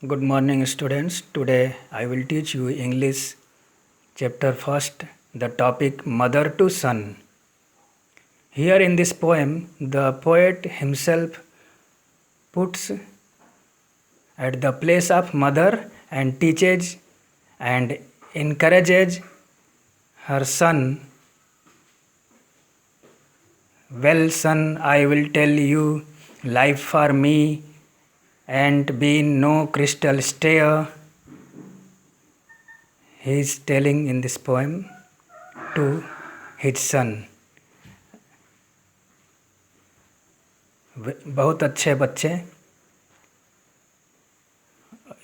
Good morning, students. Today I will teach you English chapter first, the topic Mother to Son. Here in this poem, the poet himself puts at the place of mother and teaches and encourages her son. Well, son, I will tell you, life for me and been no crystal stair. He is telling in this poem to his son. बहुत अच्छे बच्चे,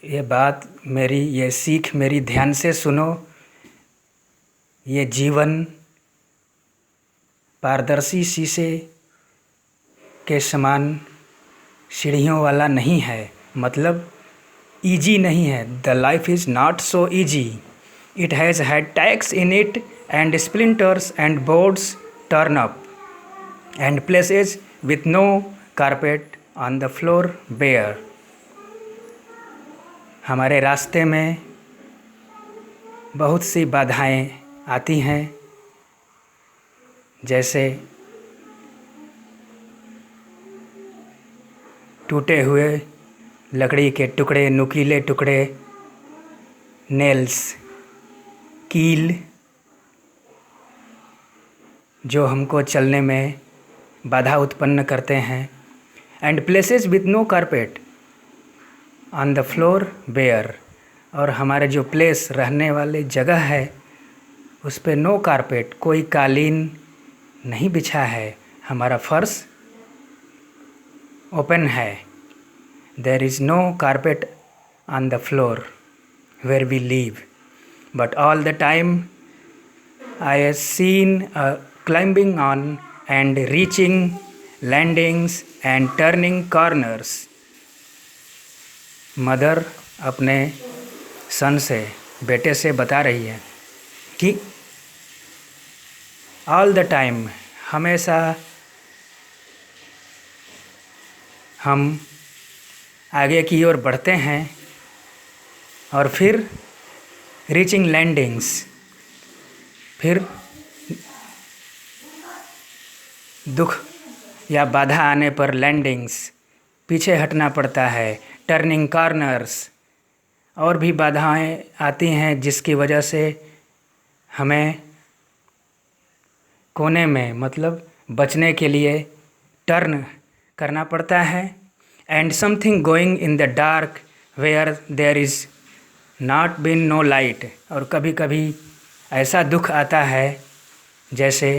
ये बात मेरी, ये सीख मेरी ध्यान से सुनो। ये जीवन पारदर्शी शीशे के समान सीढ़ियों वाला नहीं है, मतलब ईजी नहीं है। The life is not so easy. It has had tacks in it and splinters and boards turn up and places with no carpet on the floor bare. हमारे रास्ते में बहुत सी बाधाएं आती हैं, जैसे टूटे हुए लकड़ी के टुकड़े, नुकीले टुकड़े, नेल्स, कील, जो हमको चलने में बाधा उत्पन्न करते हैं. And places with no carpet on the floor bare, और हमारे जो प्लेस, रहने वाले जगह है, उस पे नो कारपेट, कोई कालीन नहीं बिछा है. हमारा फर्श ओपन है. There is no carpet on the floor where we live, but all the time I have seen climbing on and reaching landings and turning corners. Mother अपने सन से, बेटे से बता रही है कि ऑल द टाइम, हमेशा हम आगे की ओर बढ़ते हैं और फिर रीचिंग लैंडिंग्स, फिर दुख या बाधा आने पर लैंडिंग्स, पीछे हटना पड़ता है. टर्निंग कॉर्नर्स, और भी बाधाएं आती हैं जिसकी वजह से हमें कोने में, मतलब बचने के लिए टर्न करना पड़ता है. And something going in the dark where there is not been no light, और कभी कभी ऐसा दुख आता है जैसे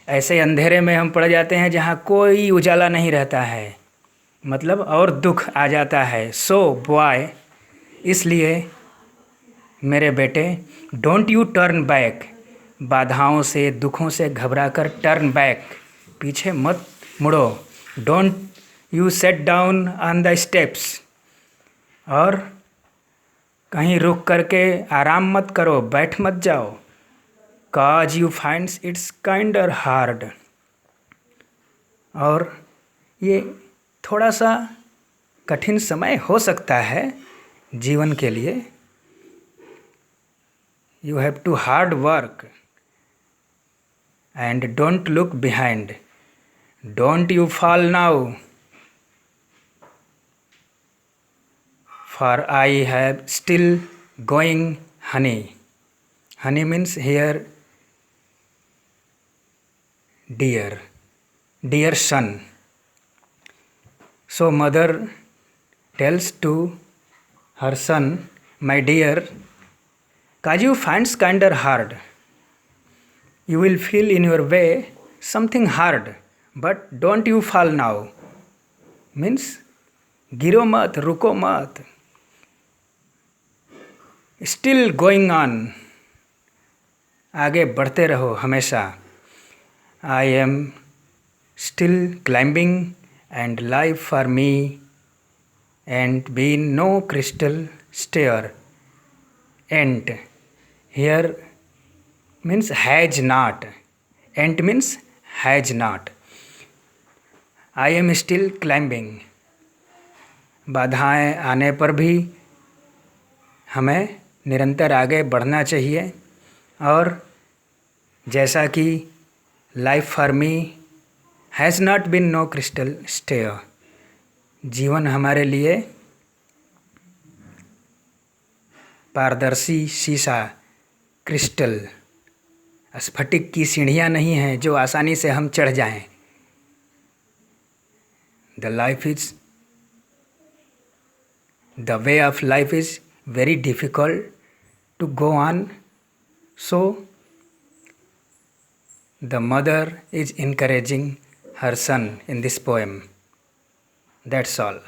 ऐसे अंधेरे में हम पड़ जाते हैं जहाँ कोई उजाला नहीं रहता है, मतलब और दुख आ जाता है. सो बॉय, इसलिए मेरे बेटे, डोंट यू टर्न बैक, बाधाओं से, दुखों से घबरा कर टर्न बैक, पीछे मत मुड़ो. Don't you set down on the steps, और कहीं रुक करके आराम मत करो, बैठ मत जाओ. Cause you finds it's kinder hard, और ये थोड़ा सा कठिन समय हो सकता है जीवन के लिए. You have to hard work and don't look behind. Don't you fall now, for I have still going honey. Honey means here dear son. So mother tells to her son, my dear, cause you finds kinder hard. You will feel in your way something hard, but don't you fall now. Means गिरो मत, रुको मत, still going on, आगे बढ़ते रहो हमेशा. I am still climbing and life for me and been no crystal stair. Ain't here means has not. Ain't means has not. I am still climbing. बाधाएं आने पर भी हमें निरंतर आगे बढ़ना चाहिए। और जैसा कि life for me has not been no crystal stair, जीवन हमारे लिए पारदर्शी शीशा क्रिस्टल स्फटिक की सीढ़ियाँ नहीं हैं जो आसानी से हम चढ़ जाएं। The life is the way of life is very difficult to go on, so the mother is encouraging her son in this poem. That's all.